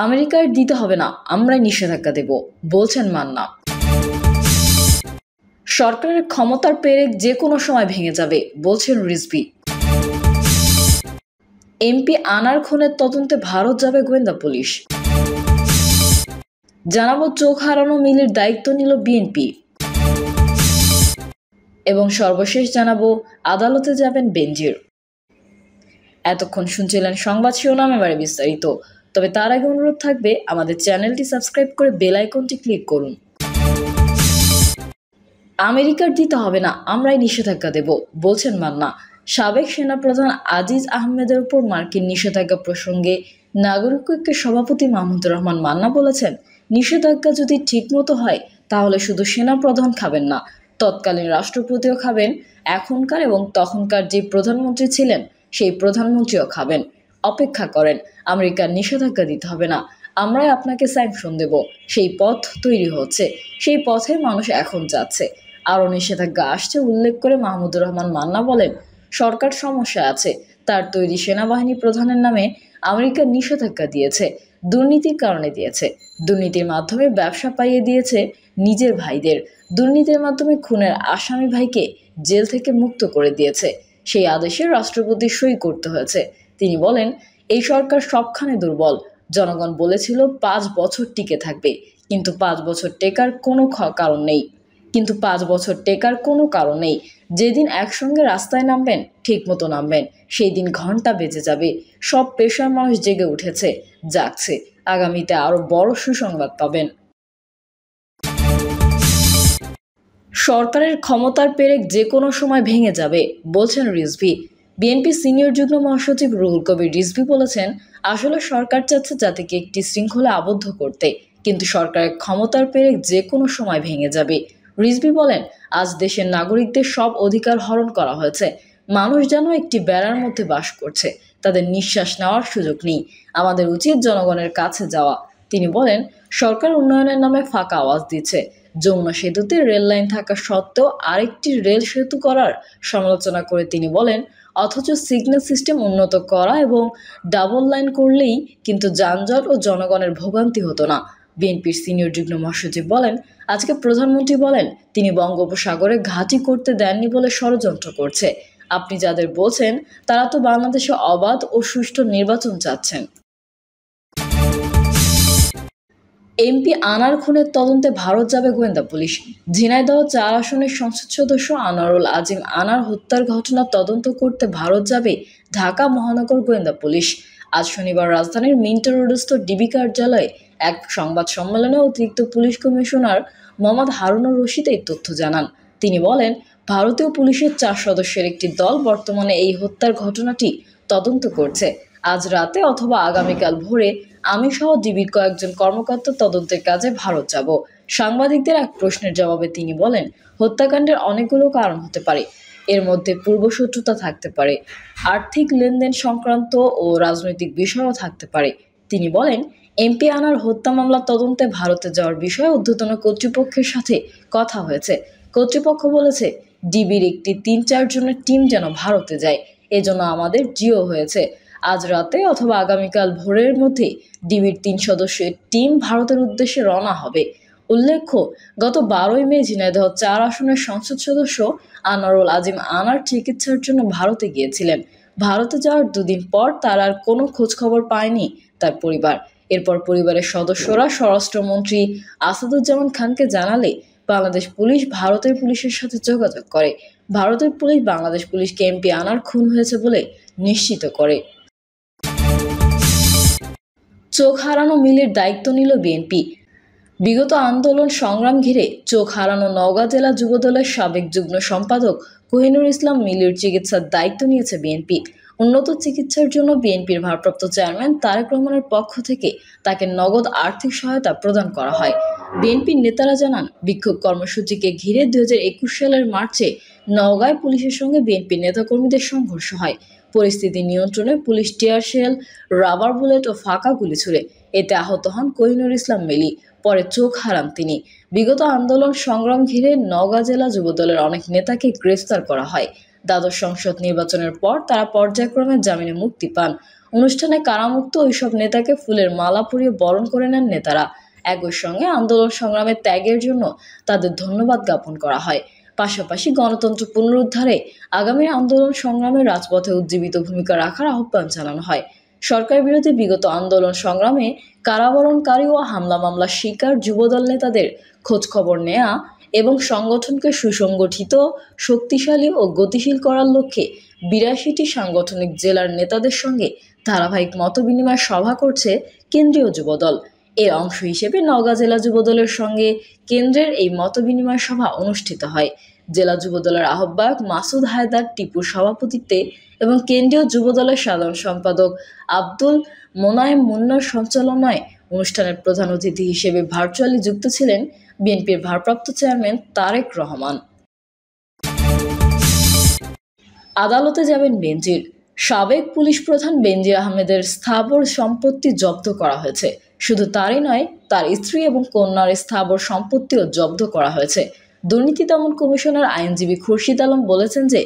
আমেরিকার দিতে হবে না, আমরাই নিষেধাজ্ঞা দেব, বলছেন মান্না। সরকারের ক্ষমতার পেরেক যে কোনো সময় ভেঙে যাবে, বলছেন রিজভী। এমপি আনার খুনের তদন্তে ভারত যাবে গোয়েন্দা পুলিশ। জানাবো চোখ হারানো মিলের দায়িত্ব নিল বিএনপি। এবং সর্বশেষ জানাবো আদালতে যাবেন বেনজির। এতক্ষণ শুনছিলেন সংবাদ শিরোনাম, এবারে বিস্তারিত। তবে তার আগে অনুরোধ থাকবে আমাদের চ্যানেলটি সাবস্ক্রাইব করে বেল আইকনটি ক্লিক করুন। আমেরিকার দিতে হবে না, আমরাই নিষেধাজ্ঞা দেব, বলছেন মান্না। সাবেক সেনাপ্রধান আজিজ আহমেদের উপর মার্কিন নিষেধাজ্ঞা প্রসঙ্গে নাগরিক ঐক্যের সভাপতি মাহমুদুর রহমান মান্না বলেছেন, নিষেধাজ্ঞা যদি ঠিকমতো হয় তাহলে শুধু সেনাপ্রধান খাবেন না, তৎকালীন রাষ্ট্রপতিও খাবেন, এখনকার এবং তখনকার যে প্রধানমন্ত্রী ছিলেন সেই প্রধানমন্ত্রীও খাবেন। অপেক্ষা করেন, আমেরিকার নিষেধাজ্ঞা দিতে হবে না, আমরাই আপনাকে স্যাংশন দেব। সেই পথ তৈরি হচ্ছে, সেই পথে মানুষ এখন যাচ্ছে। আরও নিষেধাজ্ঞা আসছে উল্লেখ করে মাহমুদুর রহমান মান্না বলেন, সরকার সমস্যা আছে, তার তৈরি সেনাবাহিনী প্রধানের নামে আমেরিকা নিষেধাজ্ঞা দিয়েছে, দুর্নীতির কারণে দিয়েছে। দুর্নীতির মাধ্যমে ব্যবসা পাইয়ে দিয়েছে নিজের ভাইদের, দুর্নীতির মাধ্যমে খুনের আসামি ভাইকে জেল থেকে মুক্ত করে দিয়েছে। সেই আদেশে রাষ্ট্রপতি সই করতে হয়েছে। তিনি বলেন, এই সরকার সবখানে দুর্বল। জনগণ বলেছিল 5 বছর টিকে থাকবে, কিন্তু 5 বছর টেকার কোনো কারণ নেই। যেদিন একসঙ্গে রাস্তায় নামবেন, ঠিক মতো নামবেন, সেই দিন ঘন্টা বেজে যাবে। সব পেশার মানুষ জেগে উঠেছে, জাগছে, আগামীতে আরো বড় সুসংবাদ পাবেন। সরকারের ক্ষমতার পেরেক যে কোনো সময় ভেঙে যাবে, বলছেন রিজভী। বিএনপি সিনিয়র যুগ্ম মহাসচিব রুহুল কবির রিজভী বলেছেন, আসলে সরকার চাচ্ছে জাতিকে একটি শৃঙ্খলা আবদ্ধ করতে, কিন্তু সরকারের ক্ষমতার পেরেক যে কোনো সময় ভেঙে যাবে। রিজভী বলেন, আজ দেশের নাগরিকদের সব অধিকার হরণ করা হয়েছে। মানুষ যেন একটি বেড়ার মধ্যে বাস করছে, তাদের নিঃশ্বাস নেওয়ার সুযোগ নেই। আমাদের উচিত জনগণের কাছে যাওয়া। তিনি বলেন, সরকার উন্নয়নের নামে ফাঁকা আওয়াজ দিচ্ছে। যমুনা সেতুতে রেল লাইন থাকা সত্ত্বেও আরেকটি রেল সেতু করার সমালোচনা করে তিনি বলেন, অথচ সিগন্যাল সিস্টেম উন্নত করা এবং ডাবল লাইন করলেই কিন্তু যানজট ও জনগণের ভোগান্তি হতো না। বিএনপির সিনিয়র যুগ্ম মহাসচিব বলেন, আজকে প্রধানমন্ত্রী বলেন তিনি বঙ্গোপসাগরে ঘাঁটি করতে দেননি বলে ষড়যন্ত্র করছে। আপনি যাদের বলছেন তারা তো বাংলাদেশে অবাধ ও সুষ্ঠু নির্বাচন চাচ্ছেন। এমপি আনার খুনের তদন্তে ভারত যাবে গোয়েন্দা পুলিশ। ঝিনাইদহ 4 আসনের সংসদ সদস্য আনোয়ারুল আজিম আনার হত্যার ঘটনা তদন্ত করতে ভারত যাবে ঢাকা মহানগর গোয়েন্দা পুলিশ। আজ শনিবার রাজধানীর মিন্টো রোডস্থ ডিবি কার্যালয়ে এক সংবাদ সম্মেলনে অতিরিক্ত পুলিশ কমিশনার মোহাম্মদ হারুনুর রশিদ এই তথ্য জানান। তিনি বলেন, ভারতীয় পুলিশের 4 সদস্যের একটি দল বর্তমানে এই হত্যার ঘটনাটি তদন্ত করছে। আজ রাতে অথবা আগামীকাল ভোরে আমি সহ ডিবির কয়েকজন কর্মকর্তা তদন্তের কাজে ভারত যাব। সাংবাদিকদের এক প্রশ্নের জবাবে তিনি বলেন, হত্যাকাণ্ডের অনেকগুলো কারণ হতে পারে, এর মধ্যে পূর্বশত্রুতা থাকতে পারে, আর্থিক লেনদেন সংক্রান্ত ও রাজনৈতিক বিষয়ও থাকতে পারে। তিনি বলেন, এমপি আনার হত্যা মামলা তদন্তে ভারতে যাওয়ার বিষয়ে ঊর্ধ্বতন কর্তৃপক্ষের সাথে কথা হয়েছে। কর্তৃপক্ষ বলেছে, ডিবির একটি 3-4 জনের টিম যেন ভারতে যায়, এজন্য আমাদের জিও হয়েছে। আজ রাতে অথবা আগামীকাল ভোরের মধ্যে ডিবির 3 সদস্যের টিম ভারতের উদ্দেশ্যে রওনা হবে। উল্লেখ্য, গত 12ই মে ঝিনাইদহ 4 আসনের সংসদ সদস্য আনোয়ারুল আজিম আনার চিকিৎসার জন্য ভারতে গিয়েছিলেন। ভারতে যাওয়ার 2 দিন পর তার আর কোনো খোঁজখবর পায়নি তার পরিবার। এরপর পরিবারের সদস্যরা স্বরাষ্ট্রমন্ত্রী আসাদুজ্জামান খানকে জানালে বাংলাদেশ পুলিশ ভারতের পুলিশের সাথে যোগাযোগ করে। ভারতের পুলিশ বাংলাদেশ পুলিশকে এমপি আনার খুন হয়েছে বলে নিশ্চিত করে। চোখ হারানো মিলের দায়িত্ব নিল বিএনপি। বিগত আন্দোলন সংগ্রাম ঘিরে চোখ হারানো নওগাঁ জেলা যুবদলের সাবেক যুগ্ম সম্পাদক কোহিনুর ইসলাম মিলের চিকিৎসার দায়িত্ব নিয়েছে বিএনপি। উন্নত চিকিৎসার জন্য বিএনপির ভারপ্রাপ্ত চেয়ারম্যান তারেক রহমানের পক্ষ থেকে তাকে নগদ আর্থিক সহায়তা প্রদান করা হয়। বিএনপির নেতারা জানান, বিক্ষোভ কর্মসূচিকে ঘিরে 2021 সালের মার্চে নওগাঁয় পুলিশের সঙ্গে বিএনপির নেতাকর্মীদের সংঘর্ষ হয়। পরিস্থিতি নিয়ন্ত্রণে police tear shell, rubber bullet ও ফাঁকা গুলি ছুড়ে। এতে আহত হন কোহিনুর ইসলাম মিলি। পরে চোখ হারান তিনি। বিগত আন্দোলন সংগ্রাম ঘিরে নওগাঁ জেলা যুবদলের অনেক নেতাকে গ্রেফতার করা হয়। দ্বাদশ সংসদ নির্বাচনের পর তারা পর্যায়ক্রমে জামিনে মুক্তি পান। অনুষ্ঠানে কারামুক্ত ওইসব নেতাকে ফুলের মালা পরিয়ে বরণ করে নেন নেতারা। একই সঙ্গে আন্দোলন সংগ্রামে ত্যাগের জন্য তাদের ধন্যবাদ জ্ঞাপন করা হয়। পাশাপাশি গণতন্ত্র পুনরুদ্ধারে আগামী আন্দোলন সংগ্রামে রাজপথে উজ্জীবিত ভূমিকা রাখার আহ্বান জানানো হয়। সরকার বিরোধী বিগত আন্দোলন সংগ্রামে কারাবরণকারী ও হামলা মামলার শিকার যুবদল নেতাদের খোঁজখবর নেয়া এবং সংগঠনকে সুসংগঠিত, শক্তিশালী ও গতিশীল করার লক্ষ্যে ৮২টি সাংগঠনিক জেলার নেতাদের সঙ্গে ধারাবাহিক মতবিনিময় সভা করছে কেন্দ্রীয় যুবদল। এর অংশ হিসেবে নওগাঁ জেলা যুবদলের সঙ্গে কেন্দ্রের এই মতবিনিময় সভা অনুষ্ঠিত হয়। জেলা যুবদলের আহ্বায়ক মাসুদ হায়দার টিপুর সভাপতিত্বে এবং কেন্দ্রীয় যুবদলের সাধারণ সম্পাদক আব্দুল মোনায়েম মুন্নার সঞ্চালনায় অনুষ্ঠানের প্রধান অতিথি হিসেবে ভার্চুয়ালি যুক্ত ছিলেন বিএনপির ভারপ্রাপ্ত চেয়ারম্যান তারেক রহমান। আদালতে যাবেন বেনজির। সাবেক পুলিশ প্রধান বেনজির আহমেদের স্থাবর সম্পত্তি জব্দ করা হয়েছে। শুধু তারই নয়, তার স্ত্রী এবং কন্যার স্থাবর সম্পত্তিও জব্দ করা হয়েছে। দুর্নীতি দমন কমিশনের আইনজীবী খুরশিদ আলম বলেছেন যে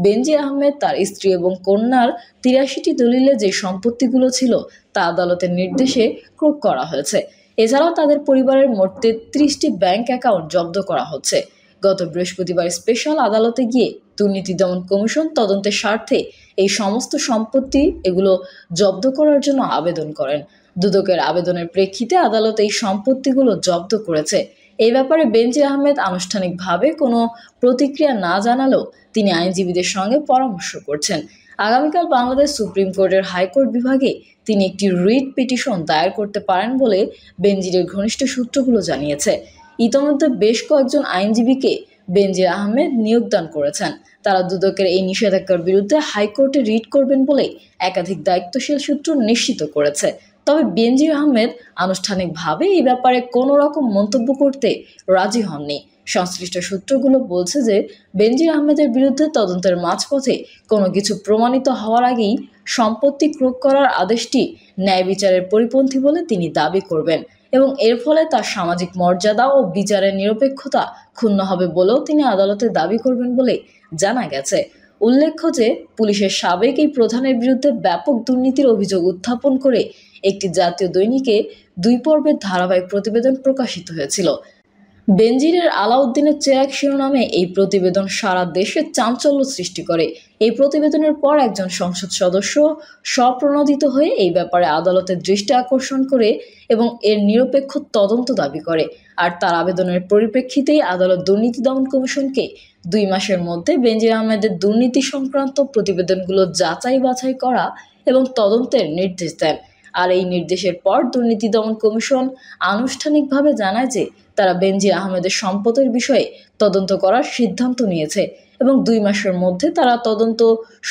বেনজির আহমেদ, তার স্ত্রী এবং কন্যার ৮৩টি দলিলে যে সম্পত্তিগুলো ছিল তা আদালতের নির্দেশে ক্রোক করা হয়েছে। এছাড়াও তাদের পরিবারের মোট ৩৩টি ব্যাংক অ্যাকাউন্ট জব্দ করা হচ্ছে। গত বৃহস্পতিবার স্পেশাল আদালতে গিয়ে দুর্নীতি দমন কমিশন তদন্তের স্বার্থে এই সমস্ত সম্পত্তি এগুলো জব্দ করার জন্য আবেদন করেন। দুদকের আবেদনের প্রেক্ষিতে আদালত এই সম্পত্তিগুলো জব্দ করেছে। এই ব্যাপারে বেনজির আহমেদ আনুষ্ঠানিকভাবে কোনো প্রতিক্রিয়া না জানালেও তিনি আইনজীবীদের সঙ্গে পরামর্শ করছেন। আগামীকাল বাংলাদেশ সুপ্রিম কোর্টের হাইকোর্ট বিভাগে তিনি একটি রিট পিটিশন দায়ের করতে পারেন বলে বেনজিরের ঘনিষ্ঠ সূত্রগুলো জানিয়েছে। ইতোমধ্যে বেশ কয়েকজন আইনজীবীকে বেনজির আহমেদ নিয়োগদান করেছেন। তারা দুদকের এই নিষেধাজ্ঞার বিরুদ্ধে হাইকোর্টে রিট করবেন বলে একাধিক দায়িত্বশীল সূত্র নিশ্চিত করেছে। তবে বেনজির আহমেদ আনুষ্ঠানিকভাবে এই ব্যাপারে কোনো রকম মন্তব্য করতে রাজি হননি। সংশ্লিষ্ট সূত্রগুলো বলছে যে বেনজির আহমেদের বিরুদ্ধে তদন্তের মাঝপথে কোনো কিছু প্রমাণিত হওয়ার আগেই সম্পত্তি ক্রোক করার আদেশটি ন্যায় বিচারের পরিপন্থী বলে তিনি দাবি করবেন এবং এর ফলে তার সামাজিক মর্যাদা ও বিচারের নিরপেক্ষতা ক্ষুণ্ণ হবে বলেও তিনি আদালতে দাবি করবেন বলে জানা গেছে। উল্লেখ্য যে পুলিশের সাবেক এই প্রধানের বিরুদ্ধে ব্যাপক দুর্নীতির অভিযোগ উত্থাপন করে একটি জাতীয় দৈনিকে 2 পর্বের ধারাবাহিক প্রতিবেদন প্রকাশিত হয়েছিল। বেনজিরের আলাউদ্দিনের চেরাগ শিরোনামে এই প্রতিবেদন সারা দেশে চাঞ্চল্য সৃষ্টি করে। এই প্রতিবেদনের পর একজন সংসদ সদস্য স্বপ্রণোদিত হয়ে এই ব্যাপারে আদালতের দৃষ্টি আকর্ষণ করে এবং এর নিরপেক্ষ তদন্ত দাবি করে। আর তার আবেদনের পরিপ্রেক্ষিতেই আদালত দুর্নীতি দমন কমিশনকে 2 মাসের মধ্যে বেনজির আহমেদের দুর্নীতি সংক্রান্ত প্রতিবেদনগুলো যাচাই বাছাই করা এবং তদন্তের নির্দেশ দেন। আর এই নির্দেশের পর দুর্নীতি দমন কমিশন আনুষ্ঠানিকভাবে জানায় যে তারা বেনজির আহমেদের সম্পদের বিষয়ে তদন্ত করার সিদ্ধান্ত নিয়েছে এবং 2 মাসের মধ্যে তারা তদন্ত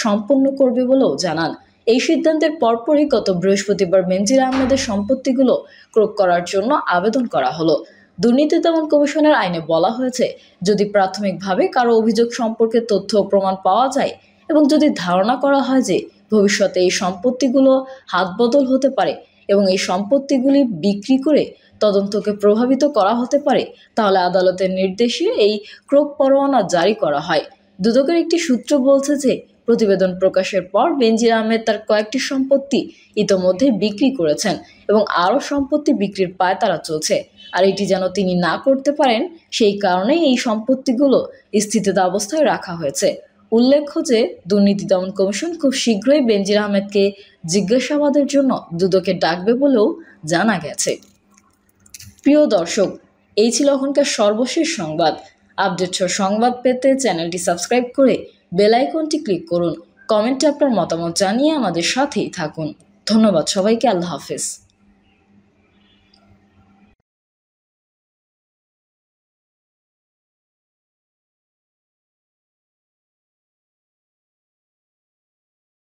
সম্পন্ন করবে বলেও জানান। এই সিদ্ধান্তের পরপরই গত বৃহস্পতিবার বেনজির আহমেদের সম্পত্তিগুলো ক্রোক করার জন্য আবেদন করা হলো। দুর্নীতি দমন কমিশনের আইনে বলা হয়েছে, যদি প্রাথমিকভাবে কারো অভিযোগ সম্পর্কে তথ্য ও প্রমাণ পাওয়া যায় এবং যদি ধারণা করা হয় যে ভবিষ্যতে এই সম্পত্তিগুলো হাতবদল হতে পারে এবং এই সম্পত্তিগুলি বিক্রি করে তদন্তকে প্রভাবিত করা হতে পারে, তাহলে আদালতের নির্দেশে এই ক্রোক পরোয়ানা জারি করা হয়। দুদকের একটি সূত্র বলছে যে প্রতিবেদন প্রকাশের পর বেনজির আহমেদ তার কয়েকটি সম্পত্তি ইতোমধ্যে বিক্রি করেছেন এবং আরও সম্পত্তি বিক্রির পায়তারা চলছে। আর এটি যেন তিনি না করতে পারেন সেই কারণেই এই সম্পত্তিগুলো স্থিতিতাবস্থায় রাখা হয়েছে। উল্লেখ্য যে দুর্নীতি দমন কমিশন খুব শীঘ্রই বেনজির আহমেদকে জিজ্ঞাসাবাদের জন্য দুদকে ডাকবে বলেও জানা গেছে। প্রিয় দর্শক, এই ছিল এখনকার সর্বশেষ সংবাদ। আপডেট সংবাদ পেতে চ্যানেলটি সাবস্ক্রাইব করে বেল আইকনটি ক্লিক করুন। কমেন্টে আপনার মতামত জানিয়ে আমাদের সাথেই থাকুন। ধন্যবাদ সবাইকে। আল্লাহ হাফেজ।